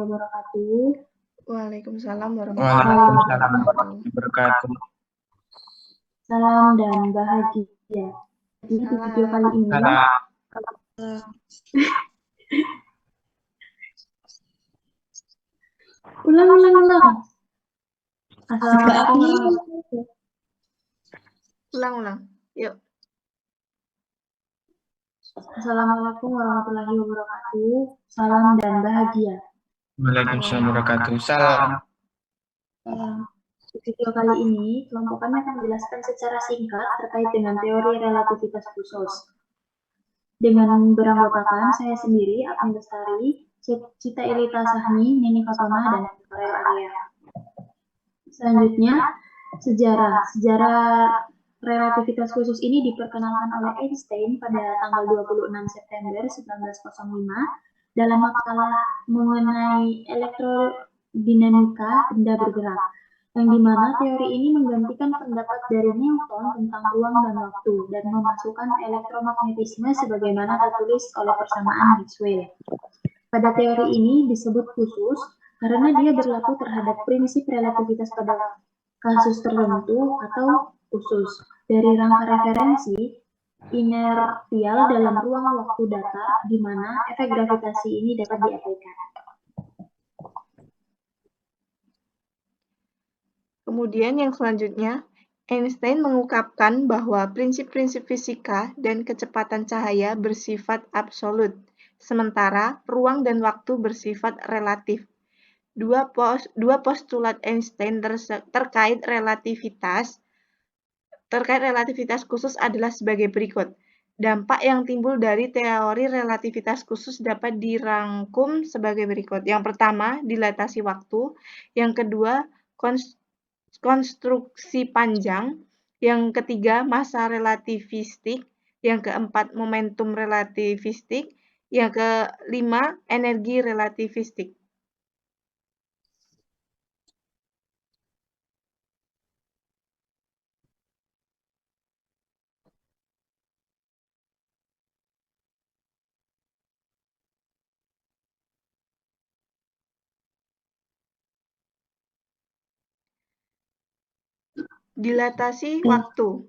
wabarakatuh. Waalaikumsalam Waalaikumsalam warahmatullahi wabarakatuh. Salam dan bahagia. Di video kali ini, ulang. Ulang. Yuk. Assalamualaikum warahmatullahi wabarakatuh. Salam dan bahagia. Waalaikumsalam warahmatullahi wabarakatuh. Salam. Di video kali ini, kelompok kami akan menjelaskan secara singkat terkait dengan teori relativitas khusus. Dengan beranggotakan saya sendiri, Agni Lestari, Cita Ilita Sahmi, Nini Fatona, dan Farel Arya. Selanjutnya, sejarah relativitas khusus ini diperkenalkan oleh Einstein pada tanggal 26 September 1905 dalam makalah mengenai elektrodinamika benda bergerak, yang dimana teori ini menggantikan pendapat dari Newton tentang ruang dan waktu dan memasukkan elektromagnetisme sebagaimana tertulis oleh persamaan Maxwell. Pada teori ini disebut khusus karena dia berlaku terhadap prinsip relativitas pada kasus tertentu atau khusus dari rangka referensi inertial dalam ruang waktu datar di mana efek gravitasi ini dapat diabaikan. Kemudian yang selanjutnya, Einstein mengungkapkan bahwa prinsip-prinsip fisika dan kecepatan cahaya bersifat absolut, sementara ruang dan waktu bersifat relatif. Dua postulat Einstein terkait relativitas khusus adalah sebagai berikut. Dampak yang timbul dari teori relativitas khusus dapat dirangkum sebagai berikut. Yang pertama, dilatasi waktu. Yang kedua, konstruksi panjang. Yang ketiga, massa relativistik. Yang keempat, momentum relativistik. Yang kelima, energi relativistik. Dilatasi waktu.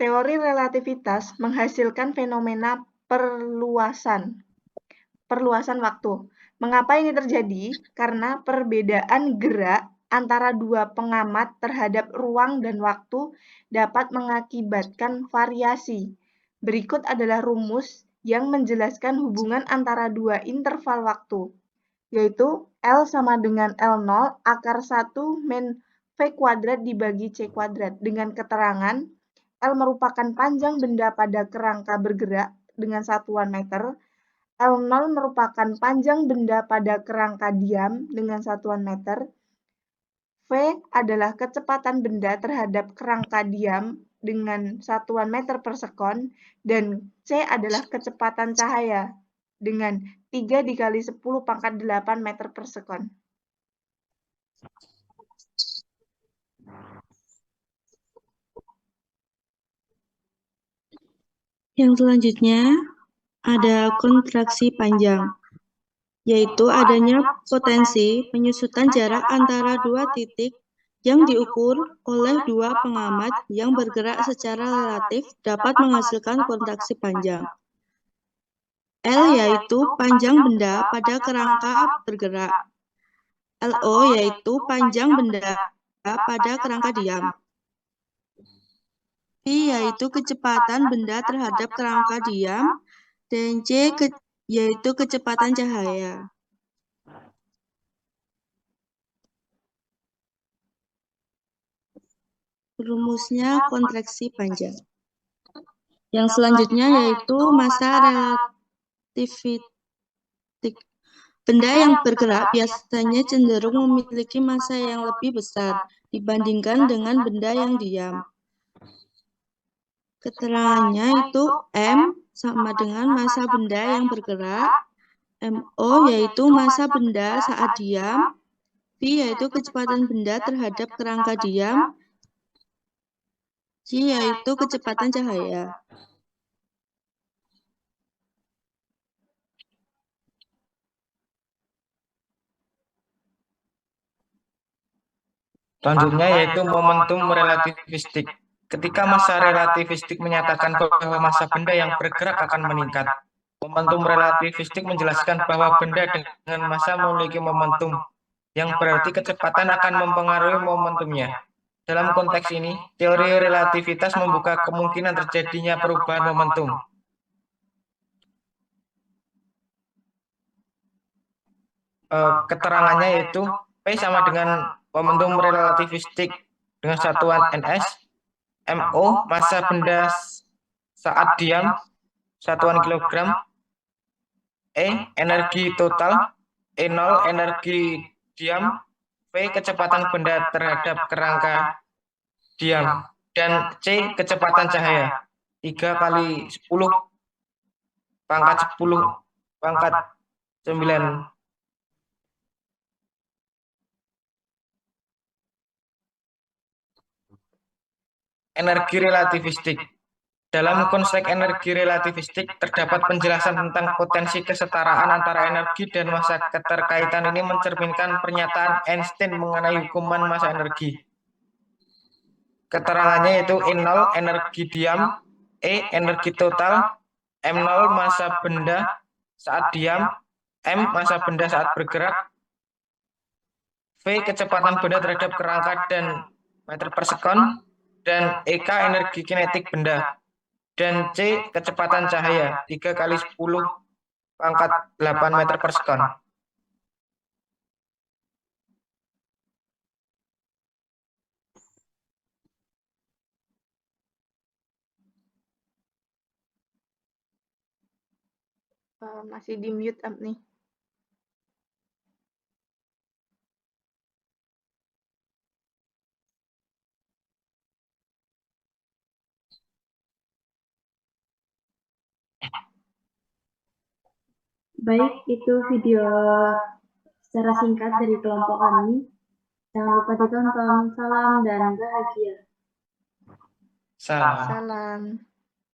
Teori relativitas menghasilkan fenomena perluasan waktu. Mengapa ini terjadi? Karena perbedaan gerak antara dua pengamat terhadap ruang dan waktu dapat mengakibatkan variasi. Berikut adalah rumus yang menjelaskan hubungan antara dua interval waktu, yaitu L sama dengan L0 akar 1 min V kuadrat dibagi C kuadrat, dengan keterangan L merupakan panjang benda pada kerangka bergerak dengan satuan meter, L0 merupakan panjang benda pada kerangka diam dengan satuan meter, V adalah kecepatan benda terhadap kerangka diam dengan satuan meter per sekon, dan C adalah kecepatan cahaya dengan 3 dikali 10 pangkat 8 meter per sekon. Yang selanjutnya ada kontraksi panjang, yaitu adanya potensi penyusutan jarak antara dua titik yang diukur oleh dua pengamat yang bergerak secara relatif dapat menghasilkan kontraksi panjang. L yaitu panjang benda pada kerangka bergerak. LO yaitu panjang benda pada kerangka diam. V yaitu kecepatan benda terhadap kerangka diam, dan C yaitu kecepatan cahaya. Rumusnya kontraksi panjang. Yang selanjutnya yaitu massa relativistik. Benda yang bergerak biasanya cenderung memiliki massa yang lebih besar dibandingkan dengan benda yang diam. Keterangannya itu M sama dengan massa benda yang bergerak, MO yaitu massa benda saat diam, V yaitu kecepatan benda terhadap kerangka diam, C yaitu kecepatan cahaya. Selanjutnya yaitu momentum relativistik. Ketika massa relativistik menyatakan bahwa massa benda yang bergerak akan meningkat. Momentum relativistik menjelaskan bahwa benda dengan massa memiliki momentum, yang berarti kecepatan akan mempengaruhi momentumnya. Dalam konteks ini, teori relativitas membuka kemungkinan terjadinya perubahan momentum. Keterangannya yaitu P sama dengan momentum relativistik dengan satuan ns, MO massa benda saat diam satuan kilogram, E energi total, E0 energi diam, V kecepatan benda terhadap kerangka diam, dan C kecepatan cahaya 3 kali 10 pangkat 10 pangkat 9. Energi relativistik. Dalam konsep energi relativistik, terdapat penjelasan tentang potensi kesetaraan antara energi dan massa. Keterkaitan ini mencerminkan pernyataan Einstein mengenai hukuman massa energi. Keterangannya yaitu E0 energi diam, E energi total, M0 massa benda saat diam, M massa benda saat bergerak, V kecepatan benda terhadap kerangka dan meter per sekon, dan EK energi kinetik benda, dan C kecepatan cahaya 3 kali 10 pangkat 8 meter per sekon. Masih di mute nih. Baik, itu video secara singkat dari kelompok kami. Jangan lupa ditonton. Salam dan bahagia. Salam. Salam.